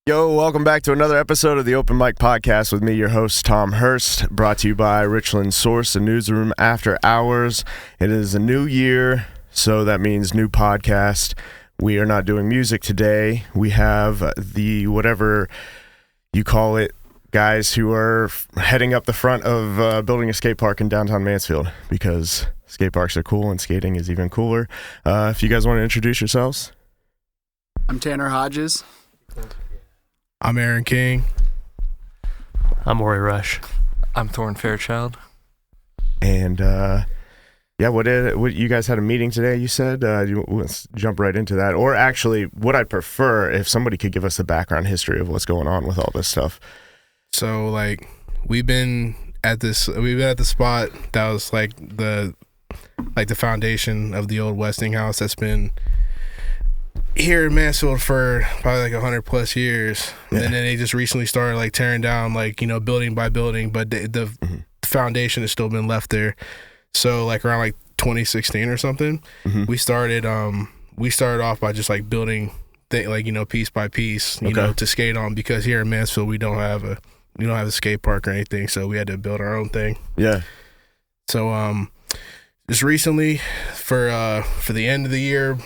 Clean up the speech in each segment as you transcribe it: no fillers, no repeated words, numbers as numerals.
Yo, welcome back to another episode of the Open Mic Podcast with me, your host, Tom Hirst, brought to you by Richland Source and Newsroom After Hours. It is a new year, so that means new podcast. We are not doing music today. We have the, whatever you call it, guys who are heading up the front of building a skate park in downtown Mansfield, because skate parks are cool and skating is even cooler. If you guys want to introduce yourselves. I'm Tanner Hodges. I'm Aaron King. I'm Ori Rush. I'm Thorne Fairchild. And what you guys had a meeting today, you said? Let's jump right into that. Or actually, what I'd prefer if somebody could give us the background history of what's going on with all this stuff. So we've been at the spot that was the foundation of the old Westinghouse that's been here in Mansfield for probably 100 plus years. Yeah. And then they just recently started tearing down building by building, but the foundation has still been left there. So around 2016 or something, we started off by just building piece by piece, to skate on, because here in Mansfield we don't have a skate park or anything, so we had to build our own thing. Yeah. So just recently for the end of the year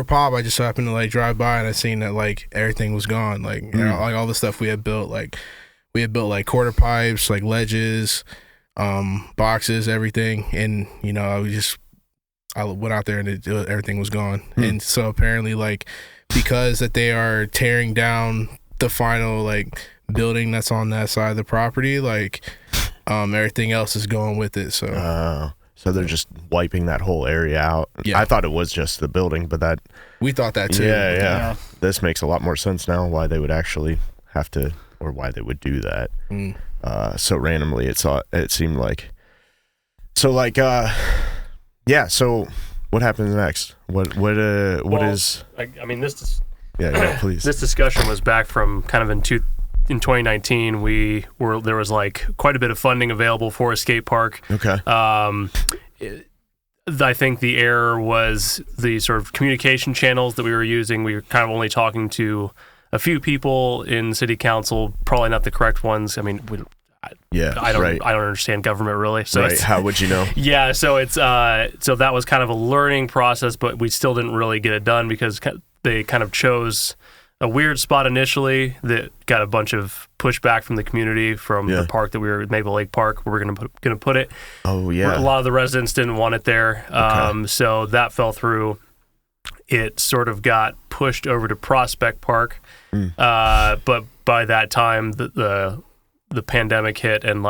pop, I just happened to drive by and I seen that everything was gone, all the stuff we had built, we had built quarter pipes, ledges, boxes, everything, and I went out there and everything was gone. And so apparently because that they are tearing down the final building that's on that side of the property, everything else is going with it. So they're just wiping that whole area out. Yeah. I thought it was just the building, but we thought that too. Yeah. This makes a lot more sense now, why they would actually have to, or why they would do that. So randomly, it seemed like. So so what happens next? What is? I mean, this. Yeah, please. This discussion was back from kind of in 2019. There was quite a bit of funding available for a skate park. Okay. I think the error was the sort of communication channels that we were using. We were kind of only talking to a few people in city council, probably not the correct ones. I mean, I don't understand government really. So right. How would you know? Yeah. So it's so that was kind of a learning process, but we still didn't really get it done because they kind of chose a weird spot initially that got a bunch of pushback from the community from the park that we were, Maple Lake Park, where we're going to put it. Oh yeah. A lot of the residents didn't want it there. Okay. So that fell through. It sort of got pushed over to Prospect Park. But by that time the pandemic hit and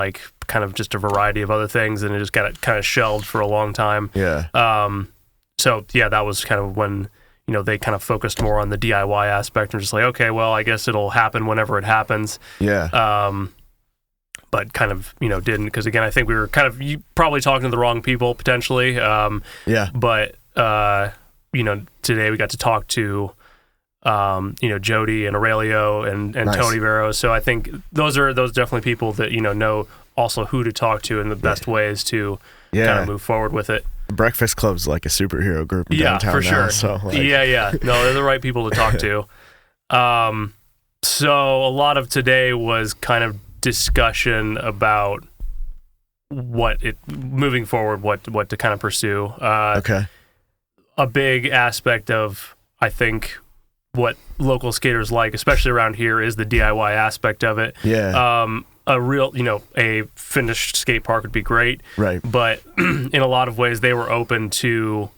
kind of just a variety of other things, and it just got kind of shelved for a long time. Yeah. So that was kind of when they kind of focused more on the DIY aspect and just okay, well, I guess it'll happen whenever it happens. Yeah. But kind of, didn't, because again, I think we were kind of probably talking to the wrong people potentially. Yeah. But, today we got to talk to, Jody and Aurelio and nice. Tony Vero. So I think those definitely people that, know also who to talk to and the best ways to kind of move forward with it. Breakfast Club's like a superhero group in downtown for sure. now, so Yeah. No, they're the right people to talk to. So a lot of today was kind of discussion about moving forward, what to kind of pursue. Okay. A big aspect of, I think, what local skaters like, especially around here, is the DIY aspect of it. Yeah. A real, a finished skate park would be great. Right. But in a lot of ways, they were open to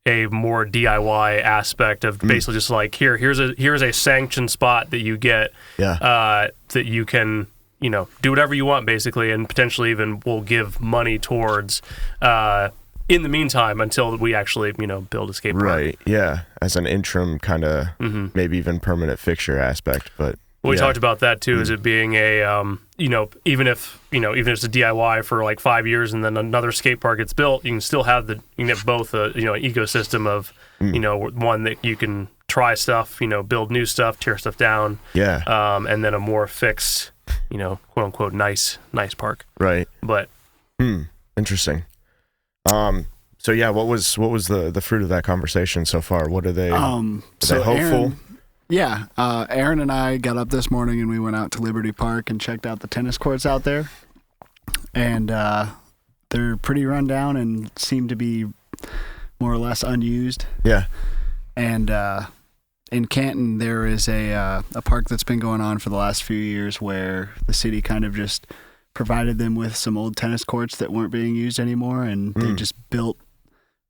a more DIY aspect of basically just here's a sanctioned spot that you get. Yeah. That you can, do whatever you want basically, and potentially even will give money towards in the meantime until we actually, build a skate park. Right. Yeah. As an interim kind of maybe even permanent fixture aspect, but. We talked about that too, as it being a, even if it's a DIY for 5 years and then another skate park gets built, you can still have you can have both an ecosystem of, one that you can try stuff, build new stuff, tear stuff down. Yeah. And then a more fixed, quote unquote, nice park. Right. But. Interesting. So yeah, what was the fruit of that conversation so far? What are they? Are they hopeful? Aaron, Yeah, Aaron and I got up this morning and we went out to Liberty Park and checked out the tennis courts out there. And they're pretty run down and seem to be more or less unused. Yeah. And in Canton, there is a park that's been going on for the last few years where the city kind of just provided them with some old tennis courts that weren't being used anymore, and they just built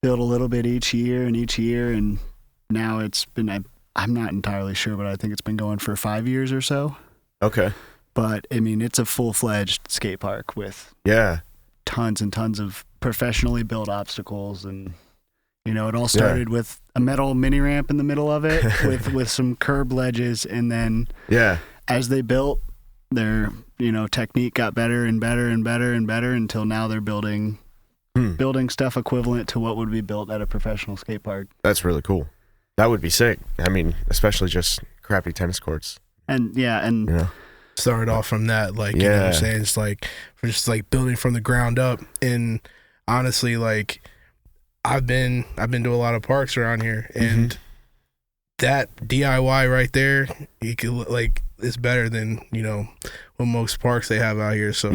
a little bit each year, and now it's been, I'm not entirely sure, but I think it's been going for 5 years or so. Okay. But I mean, it's a full-fledged skate park with tons and tons of professionally built obstacles, and you know, it all started with a metal mini ramp in the middle of it with some curb ledges, and then as they built, their technique got better and better and better and better until now they're building stuff equivalent to what would be built at a professional skate park. That's really cool. That would be sick. I mean, especially just crappy tennis courts. And started off from that, like, you know what I'm saying? It's like, we're just like building from the ground up. And honestly, like, I've been to a lot of parks around here, and that DIY right there, you could, like, it's better than, what most parks they have out here. So,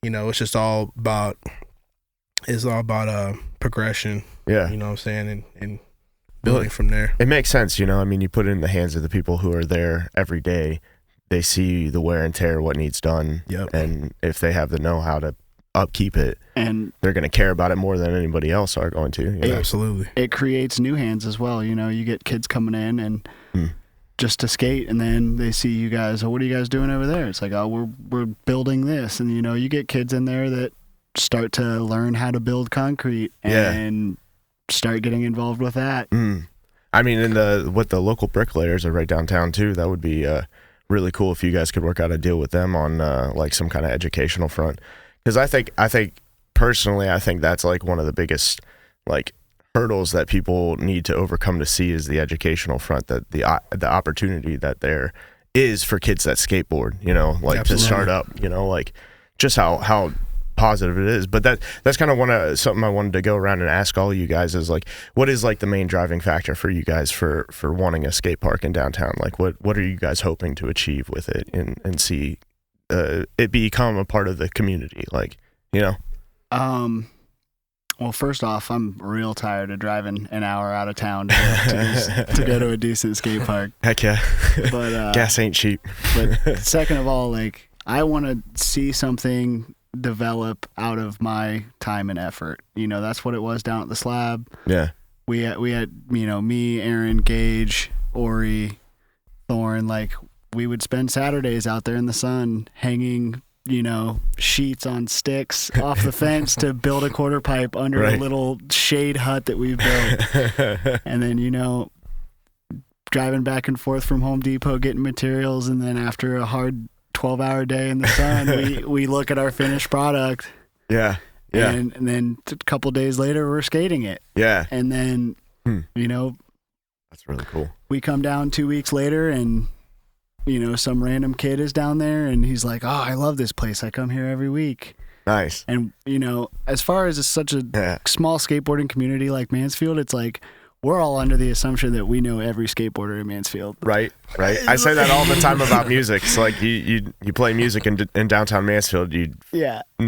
it's all about progression. Yeah. You know what I'm saying? And building from there. It makes sense, I mean, you put it in the hands of the people who are there every day. They see the wear and tear, what needs done. Yep. And if they have the know-how to upkeep it, and they're going to care about it more than anybody else are going to. Absolutely. It creates new hands as well. You get kids coming in and just to skate, and then they see you guys, what are you guys doing over there? It's like, oh, we're building this. And, you get kids in there that start to learn how to build concrete and start getting involved with that. I mean, what the local bricklayers are right downtown too, that would be really cool if you guys could work out a deal with them on like some kind of educational front. Because I think personally, that's like one of the biggest like hurdles that people need to overcome to see is the educational front, that the opportunity that there is for kids that skateboard, like Absolutely. To start up, like just how positive it is. But that's kind of something I wanted to go around and ask all of you guys is like, what is like the main driving factor for you guys for wanting a skate park in downtown? Like what are you guys hoping to achieve with it and see it become a part of the community, like, Well, first off, I'm real tired of driving an hour out of town to go to a decent skate park. Heck yeah. But gas ain't cheap. But second of all, like, I want to see something develop out of my time and effort. That's what it was down at the Slab. Yeah. We had me, Aaron, Gage, Ori, Thorne, like, we would spend Saturdays out there in the sun hanging, sheets on sticks off the fence to build a quarter pipe under a little shade hut that we built. And then, driving back and forth from Home Depot, getting materials. And then after a hard 12-hour day in the sun, we look at our finished product. Yeah. Yeah. And then a couple days later, we're skating it. Yeah. And then, that's really cool. We come down 2 weeks later and, some random kid is down there and he's like, oh, I love this place. I come here every week. Nice. And, as far as such a small skateboarding community like Mansfield, it's like we're all under the assumption that we know every skateboarder in Mansfield. Right. I say that all the time about music. It's like you play music in downtown Mansfield, you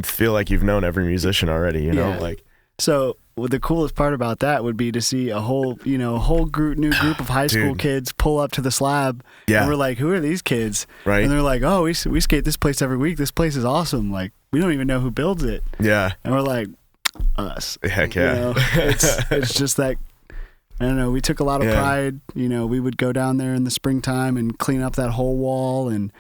feel like you've known every musician already, like. So the coolest part about that would be to see a whole new group of high school kids pull up to the Slab. Yeah. And we're like, who are these kids? Right. And they're like, oh, we skate this place every week. This place is awesome. Like, we don't even know who builds it. Yeah. And we're like, us. Heck yeah. It's just that, I don't know, we took a lot of pride. We would go down there in the springtime and clean up that whole wall and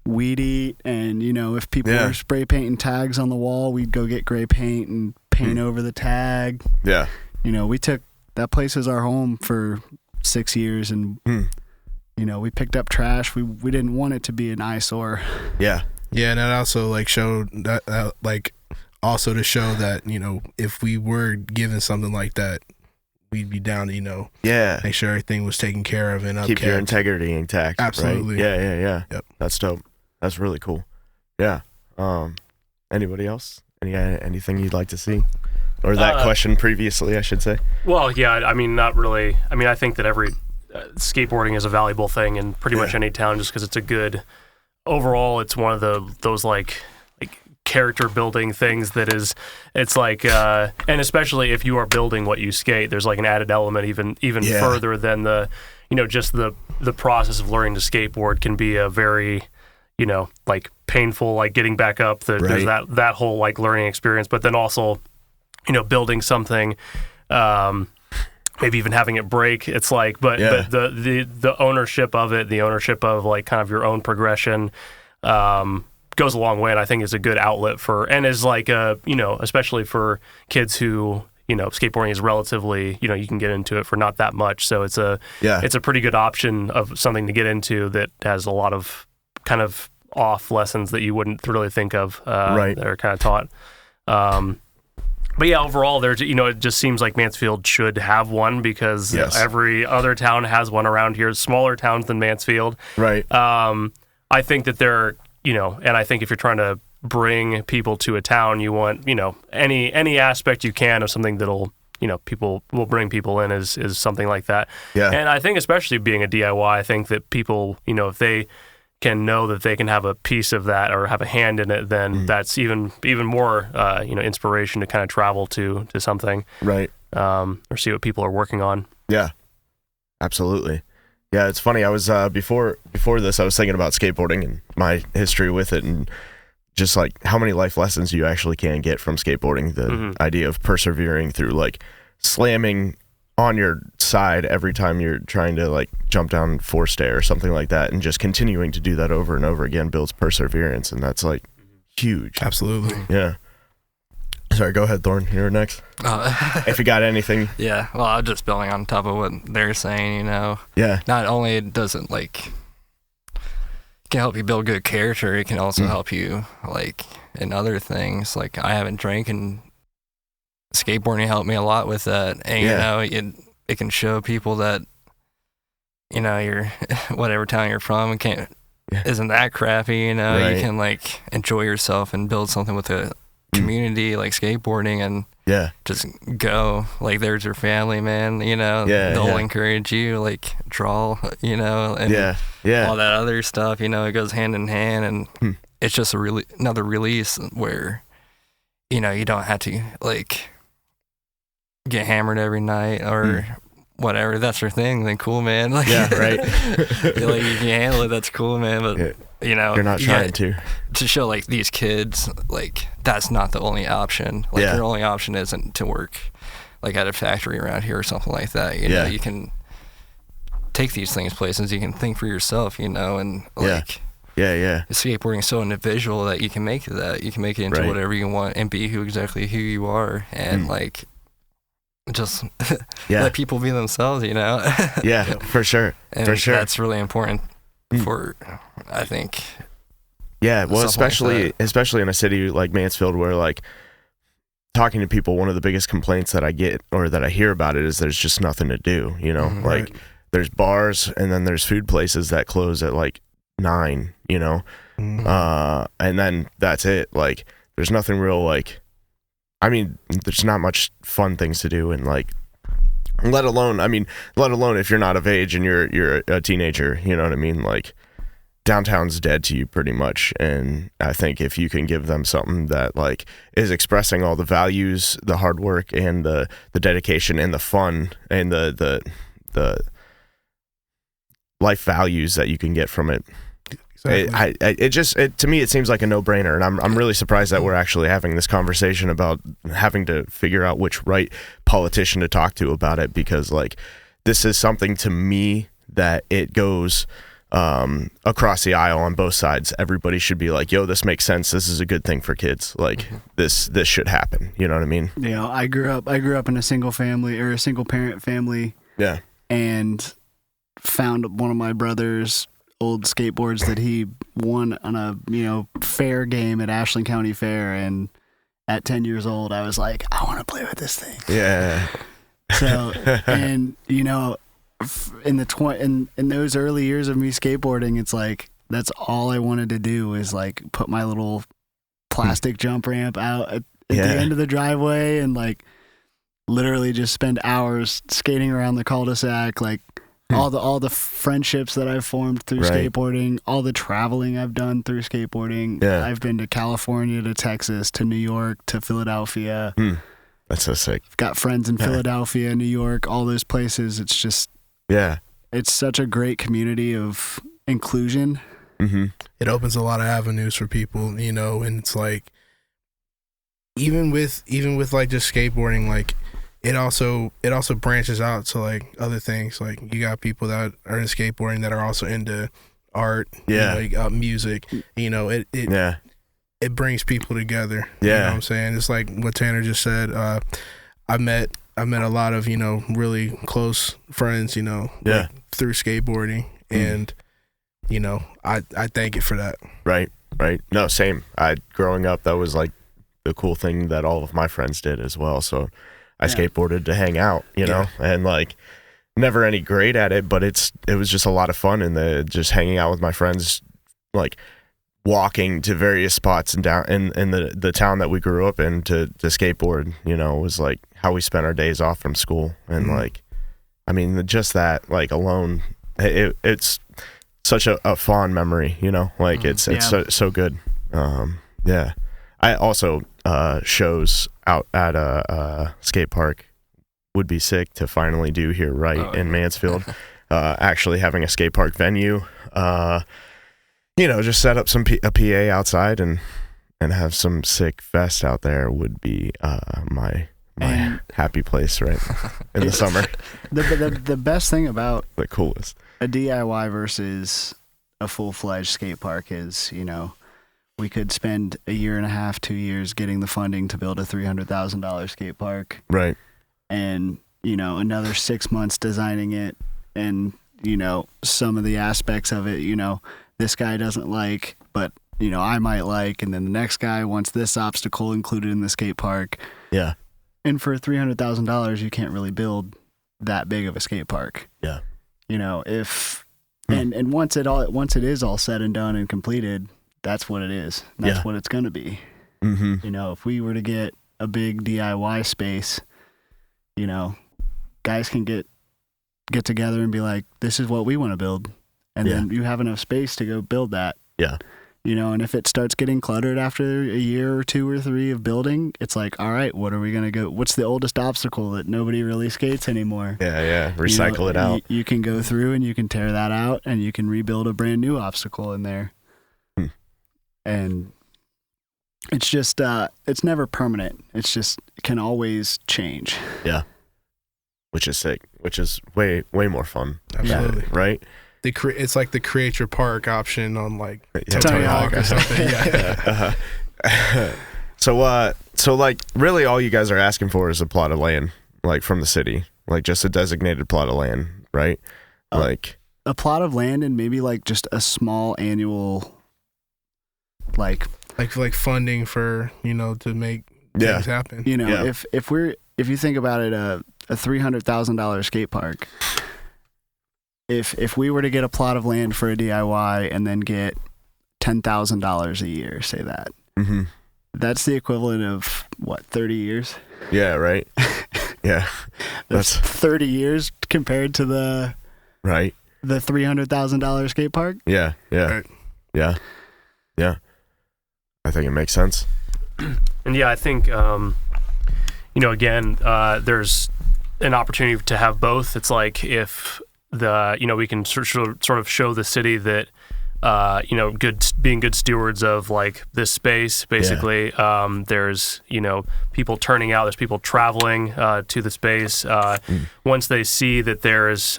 weed eat. And, if people were spray painting tags on the wall, we'd go get gray paint and paint over the tag. Yeah. We took that place as our home for 6 years and, we picked up trash. We didn't want it to be an eyesore. Yeah. Yeah. And that also like showed that like also to show that, if we were given something like that, we'd be down to, make sure everything was taken care of and upkept. Keep your integrity intact. Absolutely. Right? Yeah. Yep. That's dope. That's really cool. Yeah. Anybody else? Anything you'd like to see? Or that question previously, I should say. Well, yeah, I mean, not really. I mean, I think that every skateboarding is a valuable thing in pretty much any town, just because it's a good overall. It's one of those like character building things that is, it's like and especially if you are building what you skate, there's like an added element even further than the just the process of learning to skateboard can be a very like painful, like getting back up. There's that whole like learning experience, but then also building something, maybe even having it break. It's like, but the ownership of it, the ownership of like kind of your own progression, goes a long way, and I think is a good outlet for, and is like especially for kids who skateboarding is relatively you can get into it for not that much, so it's a pretty good option of something to get into that has a lot of kind of off lessons that you wouldn't really think of that are kind of taught. But yeah, overall, there's it just seems like Mansfield should have one, because every other town has one around here, smaller towns than Mansfield. Right. I think that they're and I think if you're trying to bring people to a town, you want any aspect you can of something that'll people will bring people in is something like that. Yeah. And I think especially being a DIY, I think that people if they can know that they can have a piece of that or have a hand in it, then that's even more inspiration to kind of travel to something, right? Or see what people are working on. Yeah, absolutely. Yeah, it's funny. I was before this, I was thinking about skateboarding and my history with it, and just like how many life lessons you actually can get from skateboarding. The idea of persevering through like slamming on your side every time you're trying to like jump down four stair or something like that, and just continuing to do that over and over again builds perseverance, and that's like huge. Absolutely. Yeah. Sorry, go ahead, Thorne. You're next. If you got anything. Yeah, well, I'm just building on top of what they're saying, Yeah. Not only does it like can help you build good character, it can also help you like in other things. Like I haven't drank, and skateboarding helped me a lot with that. And it can show people that you're whatever town you're from isn't that crappy. You can like enjoy yourself and build something with a community like skateboarding, and just go. Like there's your family, man. They'll encourage you, like draw, and all that other stuff. It goes hand in hand, and it's just another release where you don't have to like get hammered every night or whatever. That's your thing, then cool, man. Like, like you can handle it, that's cool, man. But you're not trying to show like these kids like that's not the only option. Like your only option isn't to work like at a factory around here or something like that. You can take these things places. You can think for yourself, and like skateboarding is so individual that you can make that. You can make it into whatever you want and be exactly who you are, and like just let people be themselves, for sure. And for sure, that's really important for, I think. Yeah, well, especially in a city like Mansfield, where like talking to people, one of the biggest complaints that I get or that I hear about it is there's just nothing to do. Like there's bars, and then there's food places that close at like 9. And then that's it. Like there's nothing real like. I mean, there's not much fun things to do, and like, let alone if you're not of age and you're a teenager, you know what I mean? Like, downtown's dead to you pretty much, and I think if you can give them something that like is expressing all the values, the hard work, and the dedication, and the fun, and the life values that you can get from it. Exactly. To me, it seems like a no-brainer, and I'm really surprised that we're actually having this conversation about having to figure out which right politician to talk to about it, because like this is something to me that it goes across the aisle on both sides. Everybody should be like, yo, this makes sense. This is a good thing for kids. Like this should happen. You know what I mean? I grew up in a single parent family. Yeah. And found one of my brother's old skateboards that he won on a fair game at Ashland County Fair, and at 10 years old I was like, I want to play with this thing. Yeah. So and in those early years of me skateboarding, it's like that's all I wanted to do was like put my little plastic jump ramp out at the end of the driveway, and like literally just spend hours skating around the cul-de-sac, like all the friendships that I've formed through skateboarding, all the traveling I've done through skateboarding. Yeah. I've been to California, to Texas, to New York, to Philadelphia. That's so sick. I've got friends in Philadelphia, New York, all those places. It's just it's such a great community of inclusion. It opens a lot of avenues for people, you know, and it's like even with like just skateboarding, like it also branches out to like other things. Like you got people that are in skateboarding that are also into art, music. You know, it brings people together. You know what I'm saying? It's like what Tanner just said. I met a lot of, you know, really close friends, you know, like, through skateboarding, and you know, I thank it for that. Right. No, same. Growing up, that was like the cool thing that all of my friends did as well. So I skateboarded to hang out, you know, and like never any great at it, but it was just a lot of fun, and just hanging out with my friends, like walking to various spots and down in the town that we grew up in to skateboard, you know, was like how we spent our days off from school. And like, I mean, just that like alone, it's such a fond memory, you know, like it's so good. I also shows out at a skate park would be sick to finally do here in Mansfield. Actually having a skate park venue, you know, just set up a PA outside and have some sick fest out there would be my happy place right in the summer. The best thing about the coolest a DIY versus a full-fledged skate park is, you know, we could spend a year and a half, 2 years getting the funding to build a $300,000 skate park. Right. And, you know, another 6 months designing it, and, you know, some of the aspects of it, you know, this guy doesn't like, but, you know, I might like, and then the next guy wants this obstacle included in the skate park. Yeah. And for $300,000, you can't really build that big of a skate park. Yeah. You know, and once it is all said and done and completed, that's what it is. That's what it's going to be. You know, if we were to get a big DIY space, you know, guys can get together and be like, this is what we want to build. And then you have enough space to go build that. Yeah. You know, and if it starts getting cluttered after a year or 2 or 3 of building, it's like, all right, what are we going to go? What's the oldest obstacle that nobody really skates anymore? Yeah. Recycle it out. You can go through and you can tear that out and you can rebuild a brand new obstacle in there. And it's just, it's never permanent. It's just, it can always change. Yeah. Which is sick, which is way more fun. Absolutely. Right? It's like the create your park option on like Tony Hawk or something. So like really all you guys are asking for is a plot of land, like from the city, like just a designated plot of land, right? Like a plot of land and maybe like just a small annual, like funding for, you know, to make things happen. You know, if you think about it, a $300,000 skate park. If we were to get a plot of land for a DIY and then get $10,000 a year, say that, that's the equivalent of what, 30 years? Yeah, right. Yeah, that's 30 years compared to the $300,000 skate park. Yeah. I think it makes sense. And I think you know, again, there's an opportunity to have both. It's like if we can sort of show the city that you know, being good stewards of like this space, basically. There's, you know, people turning out, there's people traveling to the space. Once they see that there's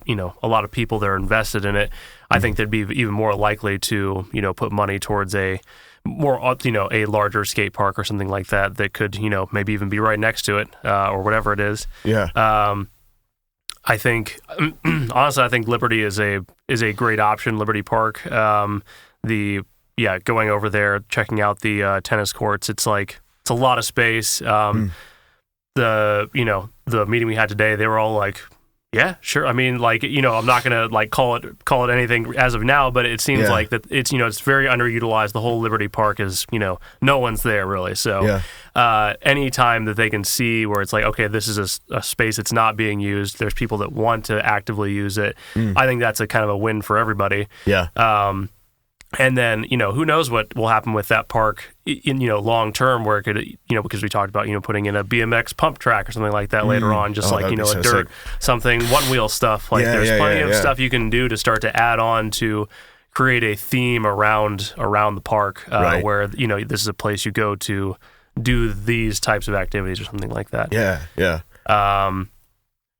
you know, a lot of people that are invested in it, I think they'd be even more likely to, you know, put money towards a larger skate park or something like that could, you know, maybe even be right next to it or whatever it is. I think, honestly, I think Liberty is a great option. Liberty Park, going over there, checking out the tennis courts. It's a lot of space. The meeting we had today, they were all like Yeah, sure. I mean, like, I'm not gonna like call it anything as of now, but it seems like that it's it's very underutilized. The whole Liberty Park is no one's there really. So any time that they can see where it's like, okay, this is a space that's not being used. There's people that want to actively use it. I think that's a kind of a win for everybody. Yeah. And then, who knows what will happen with that park in, long term, where it could, because we talked about, putting in a BMX pump track or something like that later on, just a dirt, sick. Something, one wheel stuff. Like there's plenty of stuff you can do to start to add on to create a theme around the park, where, this is a place you go to do these types of activities or something like that. Yeah. Yeah.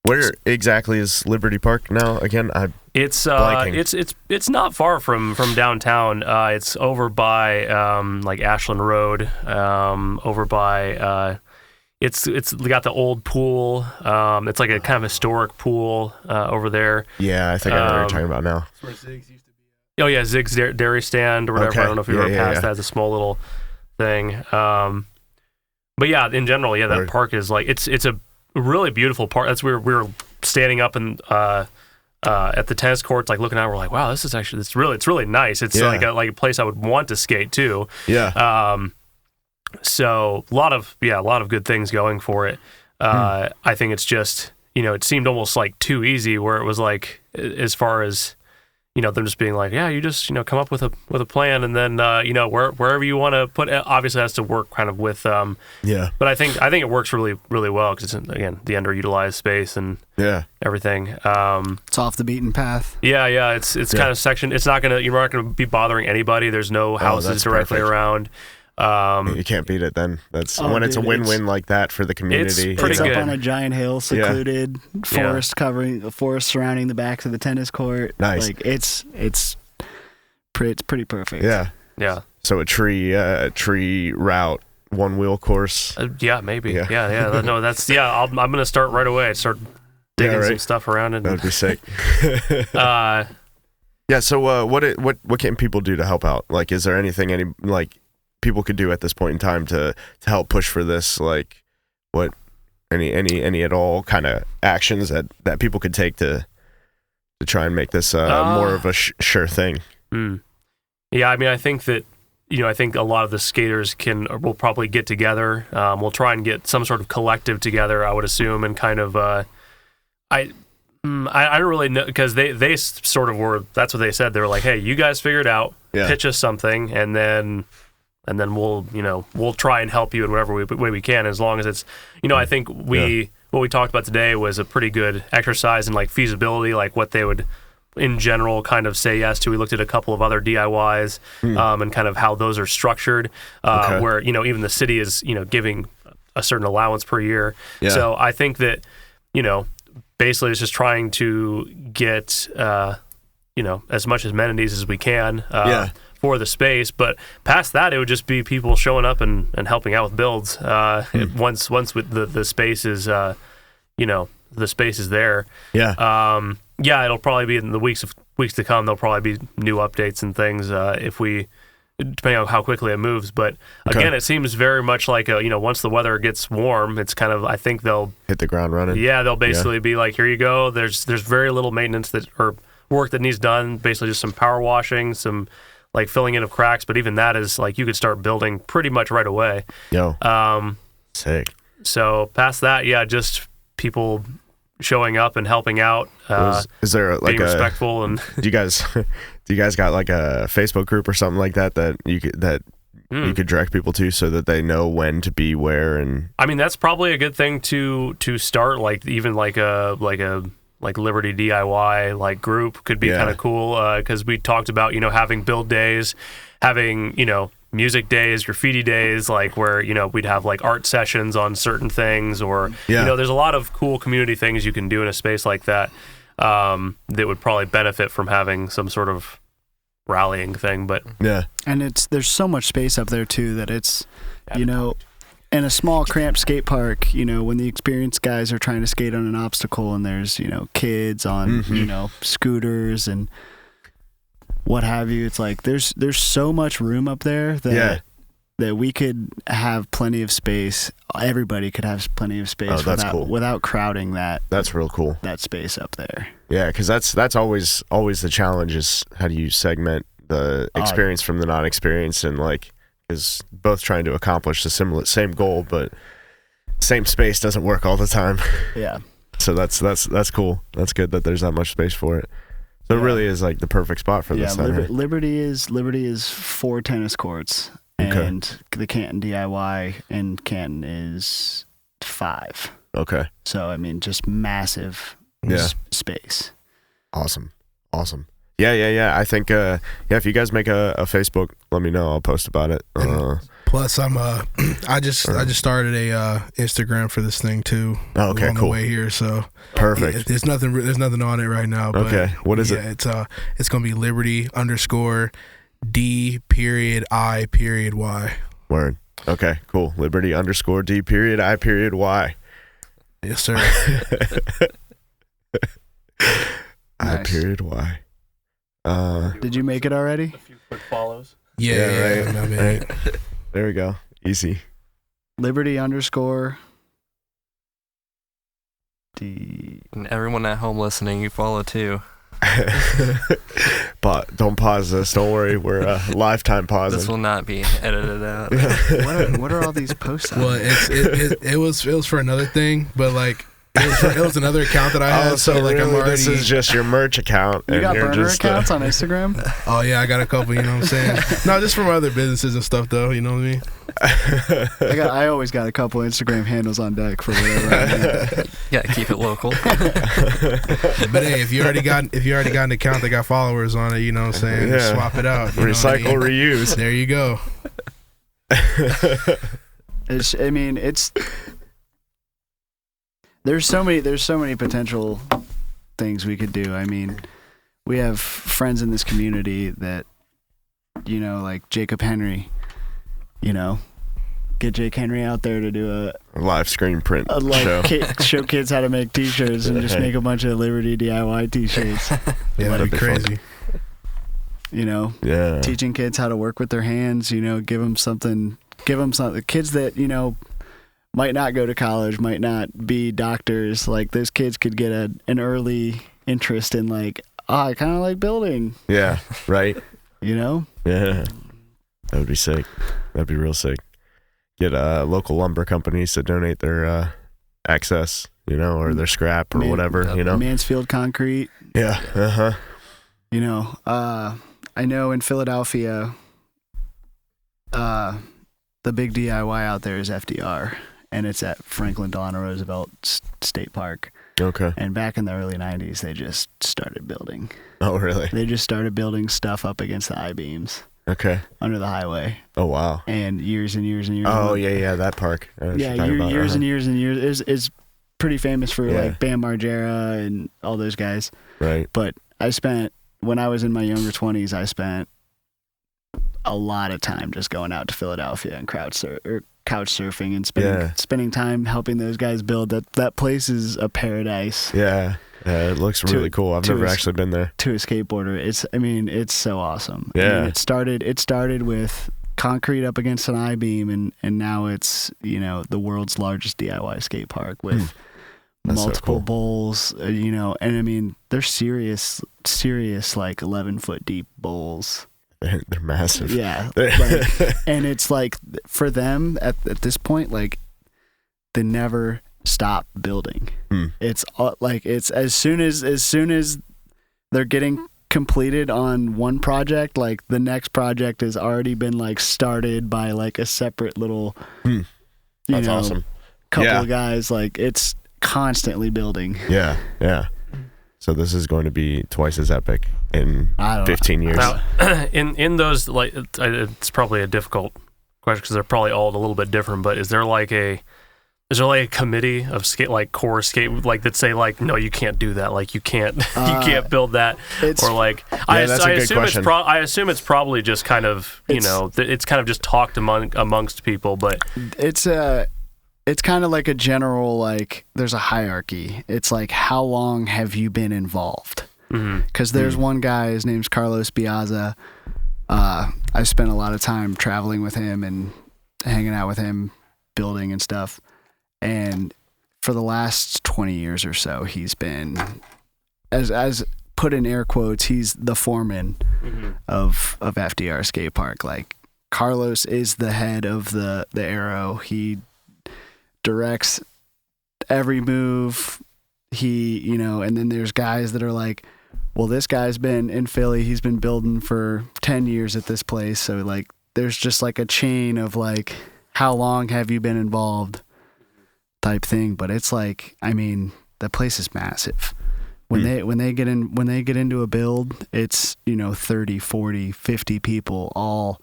Where exactly is Liberty Park now? Again, it's not far from downtown. It's over by like Ashland Road. Over by it's got the old pool. It's like a kind of historic pool over there. Yeah, I think I know what you're talking about now. That's where Ziggs used to be. Oh yeah, Ziggs Dairy Stand or whatever. Okay. I don't know if you ever passed that. It's a small little thing. But yeah, in general, that park is like it's a really beautiful park. That's where we were standing up and at the tennis courts, like looking out. We're like, wow, this is actually it's really nice. It's like a place I would want to skate too. Yeah. So a lot of good things going for it. I think it's just it seemed almost like too easy, where it was like as far as them just being like, you just come up with a plan, and then wherever you want to put it, obviously has to work kind of with but I think it works really really well, because it's again the underutilized space and everything. It's off the beaten path. It's kind of sectioned. You're not gonna be bothering anybody. There's no houses directly around. You can't beat it then. That's when it's a win-win like that for the community. It's up on a giant hill, secluded, forest surrounding the backs of the tennis court. Nice. Like it's pretty perfect. Yeah. So a tree route, one wheel course. Maybe. Yeah. No, that's I'm gonna start right away. Start digging some stuff around it. That'd be sick. So what can people do to help out? Like, is there anything people could do at this point in time to help push for this? Like, what any at all kind of actions that people could take to try and make this more of a sure thing? Yeah, I mean, I think that I think a lot of the skaters will probably get together. We'll try and get some sort of collective together, I would assume, and kind of I don't really know, because they sort of were. That's what they said. They were like, hey, you guys figure it out, pitch us something, and then we'll try and help you in whatever way we can, as long as it's I think what we talked about today was a pretty good exercise in like feasibility, like what they would in general kind of say yes to. We looked at a couple of other DIYs and kind of how those are structured, where even the city is giving a certain allowance per year. So I think that basically it's just trying to get as much amenities as we can for the space, but past that it would just be people showing up and helping out with builds. Once with the space is the space is there. It'll probably be in the weeks to come. There'll probably be new updates and things depending on how quickly it moves. But again, it seems very much like once the weather gets warm, it's kind of, I think they'll hit the ground running. They'll basically be like, here you go. There's very little maintenance or work that needs done. Basically just some power washing, some like filling in of cracks, but even that is like you could start building pretty much right away. Sick. So past that, just people showing up and helping out. Is there like being respectful and do you guys got like a Facebook group or something like that you could direct people to, so that they know when to be where? And I mean, that's probably a good thing to start, like even like a Liberty DIY like group could be kind of cool, because we talked about having build days, having music days, graffiti days, like where we'd have like art sessions on certain things, or there's a lot of cool community things you can do in a space like that that would probably benefit from having some sort of rallying thing. But and there's so much space up there too that it's in a small cramped skate park, when the experienced guys are trying to skate on an obstacle, and there's kids on scooters and what have you, it's like there's so much room up there that that we could have plenty of space. Everybody could have plenty of space without crowding that. That's real cool. That space up there. Yeah, because that's always the challenge is how do you segment the experience from the non-experience, and like is both trying to accomplish the same goal, but same space doesn't work all the time. Yeah. So that's cool. That's good that there's that much space for it. So it really is like the perfect spot for this. Liberty is 4 tennis courts. And the Canton DIY in Canton is 5. Okay. So, I mean, just massive space. Awesome. Yeah. I think, if you guys make a Facebook, let me know. I'll post about it. Plus, I just started a Instagram for this thing too. Oh, okay, on the way here, so perfect. Yeah, there's nothing on it right now. But okay, what is it? It's gonna be Liberty_D.I.Y. Word. Okay, cool. Liberty_D.I.Y. Yes, sir. I.Y. Did you make it already? A few quick follows. Yeah, right. Right. There we go. Easy. Liberty_D. And everyone at home listening, you follow too. But don't pause this. Don't worry. We're lifetime pausing. This will not be edited out. What are all these posts on? Well, it was for another thing, but like it was another account that I had. So like really, this is just your merch account. You got burner just, accounts on Instagram? Oh yeah, I got a couple. You know what I'm saying? No, just from other businesses and stuff though. You know what I mean? I always got a couple Instagram handles on deck for whatever I need. Yeah, keep it local. But hey, if you already got an account that got followers on it, you know what I'm saying? Yeah. Swap it out. Recycle, reuse. There you go. There's so many potential things we could do. I mean, we have friends in this community that, like Jacob Henry, get Jake Henry out there to do a live screen print show. Show kids how to make t-shirts and just make a bunch of Liberty DIY t-shirts. Yeah, that'd be crazy. Teaching kids how to work with their hands, give them something. Kids that, might not go to college, might not be doctors. Like those kids could get an early interest in like, I kind of like building. Yeah, right. Yeah, that would be sick. That'd be real sick. Get local lumber companies to donate their excess, or their scrap or whatever, Mansfield concrete. Yeah. I know in Philadelphia, the big DIY out there is FDR. And it's at Franklin Delano Roosevelt State Park. Okay. And back in the early 90s, they just started building. Oh, really? They just started building stuff up against the I-beams. Okay. Under the highway. Oh, wow. And years and years and years. Oh, yeah, that park. Years and years and years. It's pretty famous for like Bam Margera and all those guys. Right. But when I was in my younger 20s, I spent a lot of time just going out to Philadelphia and couch surfing and spending time helping those guys build. That place is a paradise. Yeah, it looks really cool. I've never actually been there. To a skateboarder, it's so awesome. Yeah, it started with concrete up against an I-beam, and now it's the world's largest DIY skate park with multiple bowls. And I mean they're serious like 11-foot deep bowls. They're massive. Yeah. And it's like for them at this point, like they never stop building. It's like it's as soon as they're getting completed on one project, like the next project has already been like started by like a separate little That's awesome. Couple of guys. Like it's constantly building. Yeah. So this is going to be twice as epic in 15 years. Now, in those, like, it's probably a difficult question because they're probably all a little bit different. But is there like a committee of core skate that say like, no, you can't do that, like you can't build that, or like I assume it's probably just kind of it's kind of just talked amongst people, but it's kind of like a general, like, there's a hierarchy. It's like, how long have you been involved? Because there's one guy, his name's Carlos Biazza. I spent a lot of time traveling with him, and hanging out with him, building and stuff. And for the last 20 years or so, he's been, as put in air quotes, he's the foreman of FDR Skatepark. Like, Carlos is the head of the Arrow. He directs every move. He, and then there's guys that are like, well, this guy's been in Philly. He's been building for 10 years at this place. So, like, there's just like a chain of like, how long have you been involved type thing. But it's like, I mean, the place is massive. When they get into a build, it's, 30, 40, 50 people all,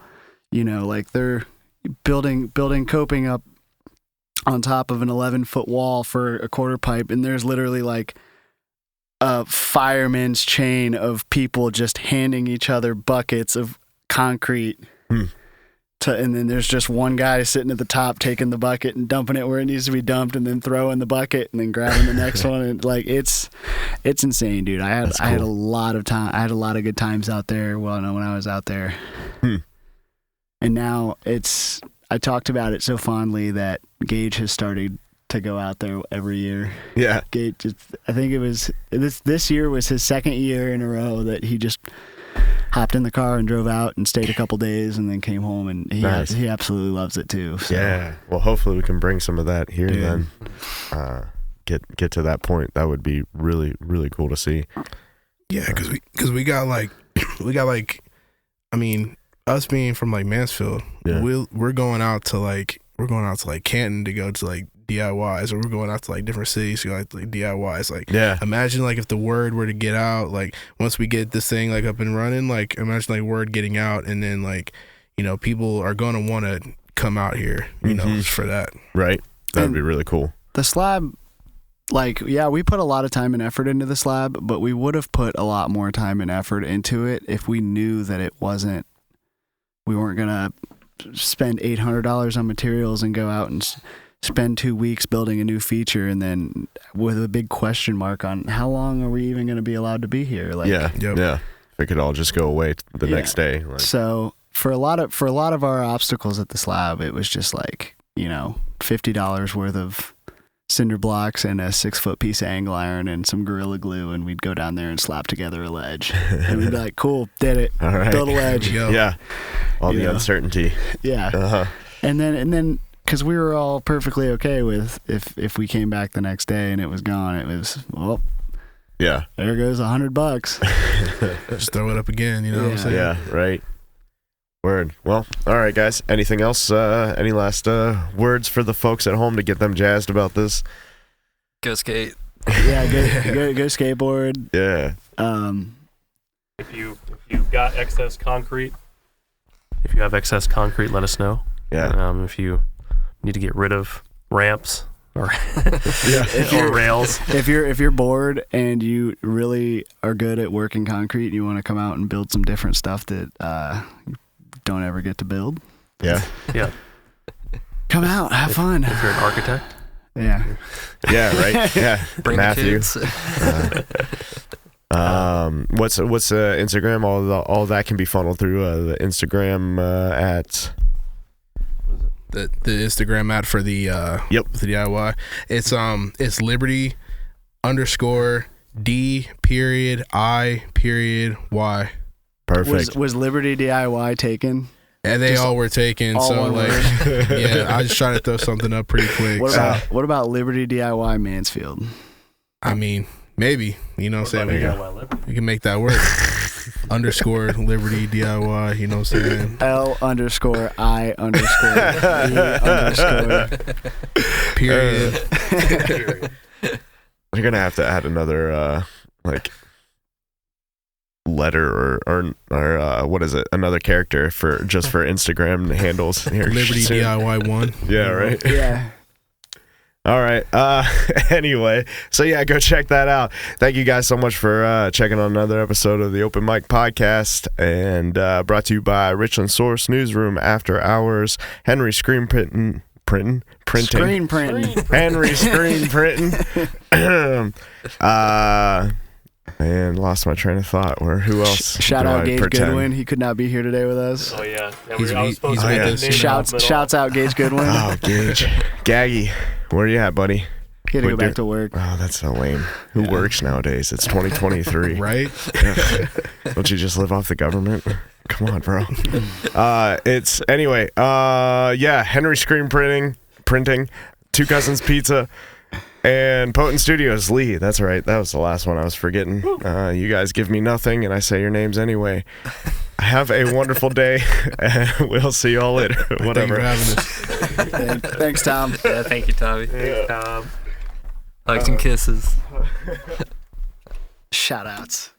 like they're building coping up on top of an 11-foot wall for a quarter pipe, and there's literally like a fireman's chain of people just handing each other buckets of concrete. And then there's just one guy sitting at the top taking the bucket and dumping it where it needs to be dumped, and then throwing the bucket and then grabbing the next one. And like it's insane, dude. I had a lot of time. I had a lot of good times out there. Well, no, when I was out there, and now I talked about it so fondly that Gage has started to go out there every year. Yeah, Gage. I think it was this year was his second year in a row that he just hopped in the car and drove out and stayed a couple days and then came home, and he absolutely loves it too. So. Yeah. Well, hopefully we can bring some of that here then. Get to that point. That would be really, really cool to see. Yeah, because we got like I mean, us being from like Mansfield, we're going out to like Canton to go to like DIYs, or we're going out to like different cities to go like DIYs. Like, imagine like if the word were to get out, like once we get this thing like up and running, like imagine like word getting out, and then like, people are going to want to come out here, for that. Right. That'd be really cool. The slab, like, we put a lot of time and effort into the slab, but we would have put a lot more time and effort into it if we knew that we weren't going to spend $800 on materials and go out and spend 2 weeks building a new feature, and then with a big question mark on how long are we even going to be allowed to be here. Like, if it could all just go away the next day. Like. So for a lot of our obstacles at the slab, it was just like, $50 worth of cinder blocks and a 6-foot piece of angle iron and some Gorilla Glue, and we'd go down there and slap together a ledge, and we'd be like, cool, did it. All right. Build a ledge. All the uncertainty. And then because we were all perfectly okay with if we came back the next day and it was gone, it was, well, there goes $100. Just throw it up again, what I'm saying? Yeah, right. Word. Well, all right, guys. Anything else? Any last words for the folks at home to get them jazzed about this? Go skate. Yeah, go skateboard. Yeah. If you've got excess concrete, let us know. Yeah. If you need to get rid of ramps or or rails. If you're bored and you really are good at working concrete and you want to come out and build some different stuff that don't ever get to build. Yeah. Come out, have fun. If you're an architect. Yeah. Yeah, right. Yeah. Bring Matthew. The kids. What's Instagram? All that can be funneled through the Instagram at the Instagram at for the the DIY. It's Liberty _D_I_Y. Perfect. Was Liberty DIY taken? And they all were taken. So like, I just trying to throw something up pretty quick. What about Liberty DIY Mansfield? I mean, maybe. You know what I'm saying? We can make that work. _Liberty DIY. You know what I'm saying? L_I_E_ period. You're gonna have to add another letter or what is it? Another character for Instagram handles here. Liberty DIY 1. Yeah, right. Yeah. All right. Anyway, so go check that out. Thank you guys so much for checking on another episode of the Open Mic Podcast, and brought to you by Richland Source, Newsroom, After Hours, Henry Screen Printing. Screen printing. Henry Screen Printing. And lost my train of thought. Where who else? Shout do out I Gage pretend? Goodwin. He could not be here today with us. Oh yeah, He's I was supposed to with make us. the name Shouts out Gage Goodwin. Oh, Gage. Gaggy, where you at, buddy? He had to go Quit back do- to work. Oh, that's so lame. Who works nowadays? It's 2023. Right? Don't you just live off the government? Come on, bro. It's anyway. Yeah, Henry Screen Printing, Two Cousins Pizza, and Potent Studios. Lee, that's right. That was the last one I was forgetting. You guys give me nothing, and I say your names anyway. Have a wonderful day, and we'll see you all later. Whatever. Thank you for having us. Thanks, Tom. Yeah, thank you, Tommy. Thanks, Tom. Hugs and kisses. Shout outs.